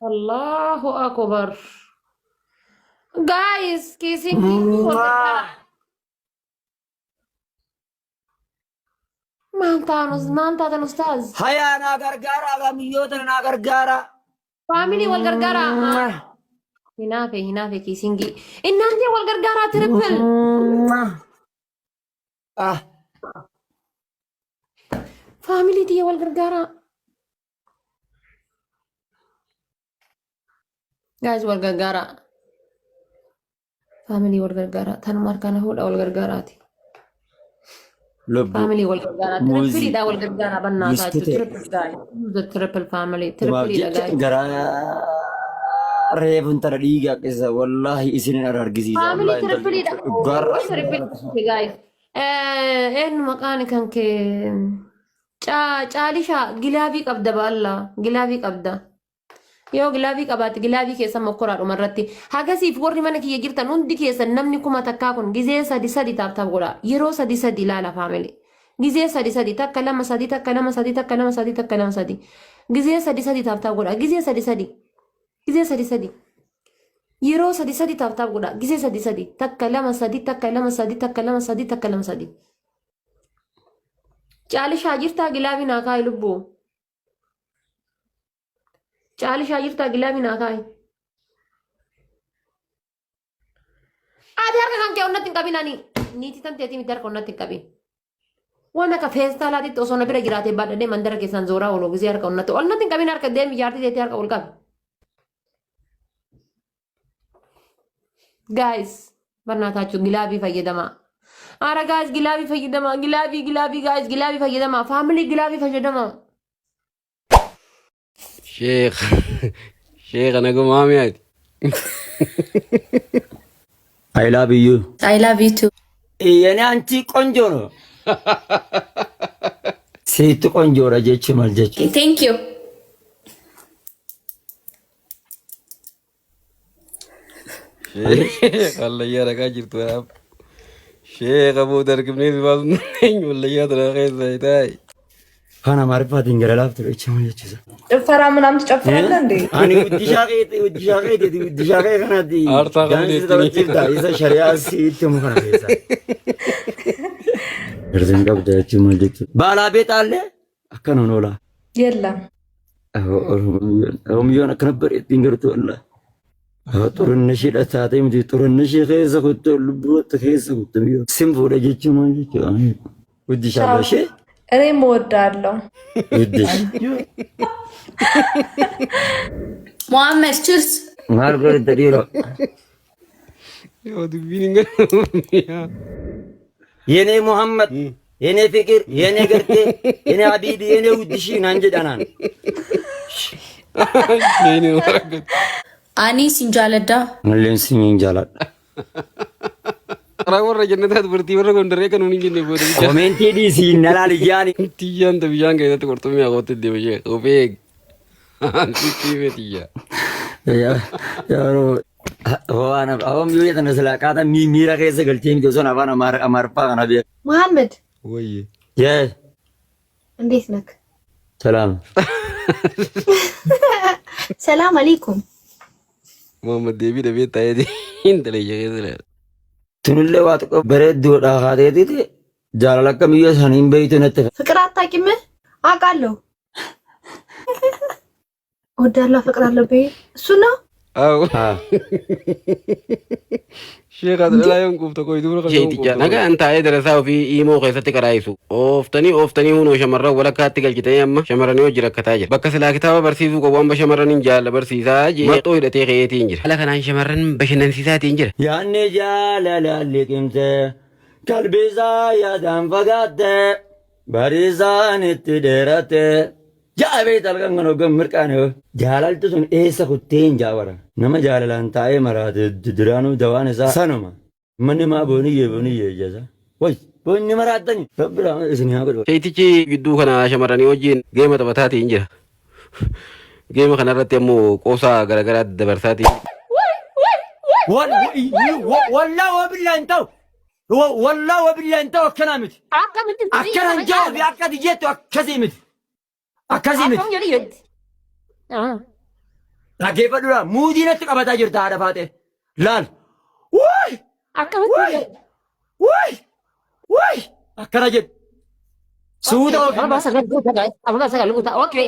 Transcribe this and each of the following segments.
Allahu Akbar. Guys, kissing maantaan ustaaz. Hayaa naa gargaara gamiyyoota naa gargaara. Family wal gargaara. Hinaafe kiisingi. Innaan wal gargaara triple. Family dia wal gargaara. Guys wal gargaara. Family wal gargaara. Tanuma harkaan fuudha wal gargaaraati. Family wal gargaara. Triple dha wal gargaara bannaataa jechuudha. Triple family. Triple dha guys. Garaa reefun tana dhiigaa keessa wallaahi isinin argisiisa. Family triple dha. Garra. Triple guys. Eenyu maqaan kan kee caalishaa gilaabii qabda baallaa gilaabii qabda. Yoo gilaabii qabaate gilaabii keessa mokkoraadhuma irratti hagasiif warri mana kiyya jirtan hundi keessan namni kuma takkaa kun gizee sadi taaf godha yeroo sadi ilaala faamili gizee sadi takka lama sadi takka lama sadi takka lama sadi takka lama sadi gizee sadi taaf godha gizee sadi yeroo sadi taaf godha gizee sadi takka lama sadi takka lama sadi takka lama sadi takka lama sadi caalishaa jirtaa gilaabii naa kaa'e lubbuu. Caalishaa jirtaa gilaabii naa kaa'e. Ati harka kan kee onnatti hin qabin ani. Niitii tan teetii miti harka onnatti hin qabin. Waan akka feestaalaatitti osoo na bira jiraatee baadhadhee mandara keessaan zooraa ooluu gisee harka onnatti hin qabin harka deemi jaartii teetii harka ol qabi. Guys barnaataa jechuun gilaabii fayyadamaa. Ara guys gilaabii fayyadamaa gilaabii guys gilaabii fayyadamaa family gilaabii fayyadamaa. Sheikh Nagumamiat. I love you. I love you too. Yani anti konjo no. Seetu konjoora jechuun maal jechuudha? Thank you. Allah ya raga jirtu ab. Sheikh Abu Darkibni bal wallahi tara khayza tay. Kana maarifaatiin gara laaftu jechuun jechuudha. ጭፈራ ምናምን ትጨፍራለህ እንዴ? Ani uddishaaqee kanatti Aartaa qabdee taphachiifta isa shari'aa sitti himu kana keessa. Gareen qabda jechuun maal jechuudha? Baalaa beexaallee akkana noolaa. የለም Oromiyyoon akkana bareeddiin gartuu wallah. Xurinna isheedha taatee miti xurinna ishee keessa kuttee lubbuutti keessa kuttee biyyoo. Sin fuudha jechuun maal jechuudha? Uddishaaqee ishee. እኔም እወዳለሁ። Uddish. Muhammad cheers. Maal godhata dhiiroo? Yo dubbiin ngara. የኔ ሙሐመድ የኔ ፍቅር የኔ ገርቴ የኔ አቢቢ የኔ ውድሽ ናን ጀዳናን Sheini waragat. Ani sinjaalada. ለን ሲኝ ጃላል Ara warra jannatat burtii warra gondaree kan hundi jenne booda bicha. ኮሜንቲ ዲሲ ነላል ያኒ Tiyyaan ta bishaan keessatti qorxummii haqootti deema ishee ofee antitti beetiyya. ያሮ ዋና አሁን ዩኔ ተነስላ ቃታ ሚራ ከሰ ገልቴ ሚዶሶን አፋን አማርፓ ካና ቢያ መሐመድ Wayye. የ እንዴት ነክ? ሰላም ሰላም አለይኩም። Muhammad deebii dhabee taa'ee intala ishee keessa jira. ቱንለ ዋጥቆ በረድ ወዳ ሀቴቲ ጃላላከ ሚዮ ሰኒን በይቱ ነተ ፍቅር አታውቂም? አውቃለሁ። እወዳለሁ፣ አፈቅራለሁ በይ እሱ ነው። Aw. Sheekh Adalaayoon quufta koyituu Sheeticha nagaan taa'ee darasaa ofii imoo keessatti qaraa'isu. Ooftanii hunoo shamarran walakkaatti galchitanii amma shamarranii hojii rakkataa jira. Bakka silaa kitaaba barsiisuu qabu amma shamarraniin jaalla barsiisaa jee maxxoo hidhatee ka'eetiin jira. Haala kanaan shamarran bashannansiisaatiin jira. ያኔ ጃላላል ቅምተ ቀልቤዛ ያዳን ፈጋተ ባሪዛን ትደረተ ጃቤት አልቀንገኖ ገምርቃነ ጃላልቱ ሱን ኤሰ ኩቴን ጃወራ ነመ ጃላላን ታኤ መራት ድራኑ ደዋነሳ ሰኖማ ምንማ ቦንዬ ጀዛ ወይ ቦኒ መራተኝ ተብራ እስኒ ያገዶ Sheetichi gidduu kana shamarranii wajjin geema taphataatiin jira. Geema kanarratti ammoo qoosaa garaagaraatti dabarsaatiin. ወላ ወብላ እንታው ወላ ወብላ እንታው አከናምት አከናን ጃው ቢያቀድ ጀቱ አከዚምት አከዚምት Dhaggeeffadhuudha. Muutii natti qabataa jirta haadha faate. Laal. Wuuy! Wuuy! Wuuy! Wuuy! Akkana jedhu. Suuta ofii. Abang sagal luta. Okay.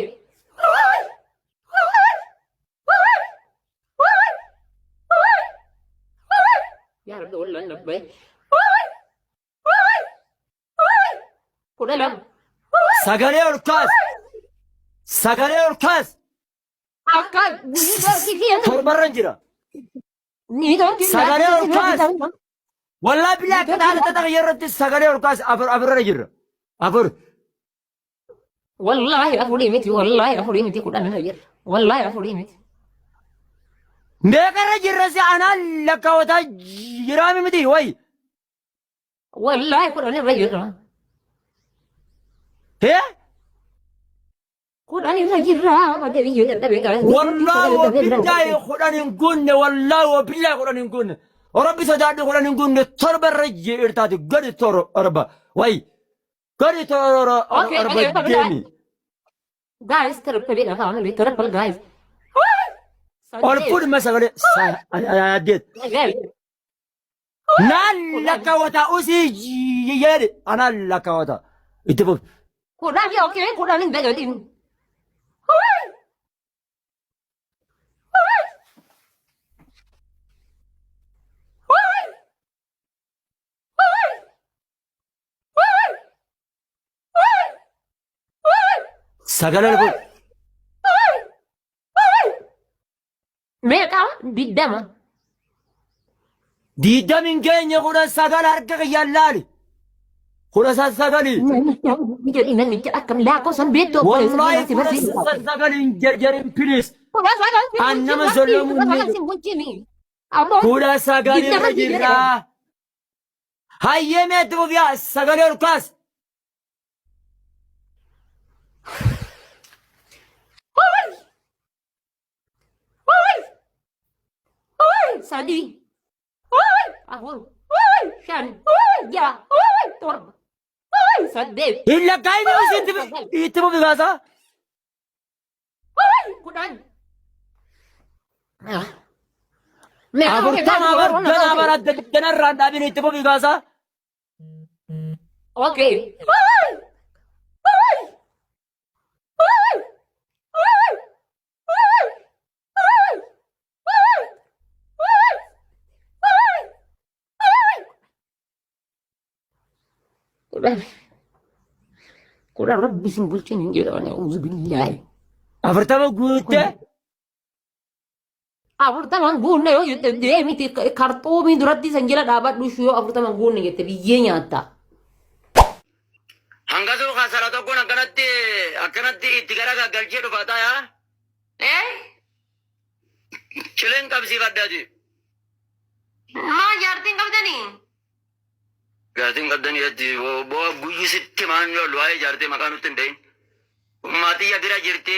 Ya Rabbi lan Rabbi. Kuda lam. Sagalee ol kaas. Sagalee ol kaas. Akan Torbarran jira. ni dong Sagalee ol kaas. Wallaahi bilaa akka haala tataa yerratti sagalee ol kaas afurra jirra. Afur. Wallahi aku limit, wallahi aku limit kuda nana jer. Wallahi aku limit. Meeqarra jirra si anaan lakkaawwataa jiraami miti wayi. Wallahi kuda nana jer. Hee? Kuda nana jer. Apa dia video tapi kan. Wallaahi wabillahi kudhan hin gunne wallaahi wabillahi kudhan hin gunne. Rabbi sodaadhu kudhan hin gunne torbarra jirtaati gadi toro arba wayi. Gadi toro arba deemi. Guys, terpilih lah kawan lebih terpel guys. Ol fuudhima sagalee addeet. Naan lakkaawwataa usii jedhe anaan lakkaawwataa. Itti fufi. Kuda dia okey, kuda ni dah jadi. Sagalee fuudhi. Mereka bidda mah. Diidamin keenya kudha sagal harka kiyyaan laali. Kudha sagali. Video ini ni akan laku sambil tu. Wallahi kudha sagal hin jarjarin please. Annama solomuun ni. Kudha sagal irra jirra. Hayyee meetti fufiyaa sagalee ol kaas. Sadi. Ahul. Shan. Ya. Torb. Saddev. Hin lakkaa'in itti fufi kaasa. Kudan. Afurtama ganaa bara danarraan dhaabin itti fufi kaasa. Okay. Kuda Rabbi simbulchin hin jedhan auzu billahi. Afurtama guutte. Afurtaman guunne yoo jette deemiti karxuumii duratti san jala dhaabadhu yoo afurtaman guunne jette biyyee nyaatta. Hanga suu kasara tokkoon akkanatti itti gara gaggalchee dhufataa yaa. Cileen qabsiifaddaati. Maa jaartiin qabdanii? Jaartiin qabdanii jetti boo guyyu sitti maan yoolu waa'ee jaartii maqaa nutti hin ta'in. Ummaatii bira jirti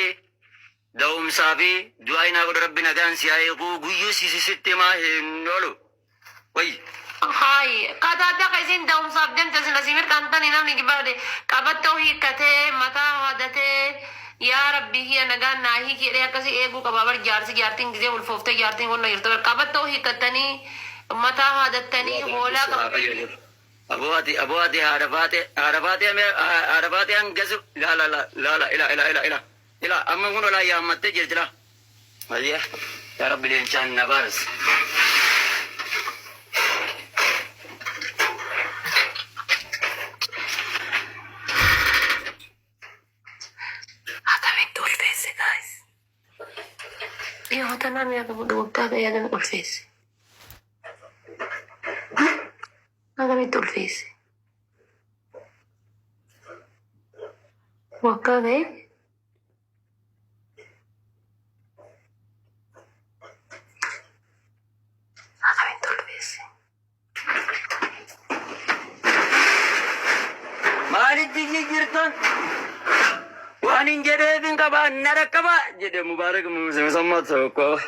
da'umsaa fi du'aa inaa godha rabbi nagaan si haa eeguu guyyu sitti maa hin yoolu. Wayi. Hai, kata kaisin da'umsaaf deemte sila simir kantanii namni gibaade qabattoo hiikkatee mataa haaddatee yaa rabbi hiya nagaan naa hiikidhee akkasii eeguu qaba bar jaartiin gizee ulfooftee jaartiin honna jirtu bar qabattoo hiikkattanii mataa haaddattanii hoolaa qaba. Abuati haadha faate hangasu ila amma kun olaa yaammattee jirti la. Ayya yaa rabbi leencaan na baaras. Iyo tanan ya kamu dokter ya dan ulfesi. Agami tulfesi. Waka be. Agami tulfesi. Maaliif jirtan? Waan hin jedheefin qaba nara qaba jedhe mubaarak musammaa tokko.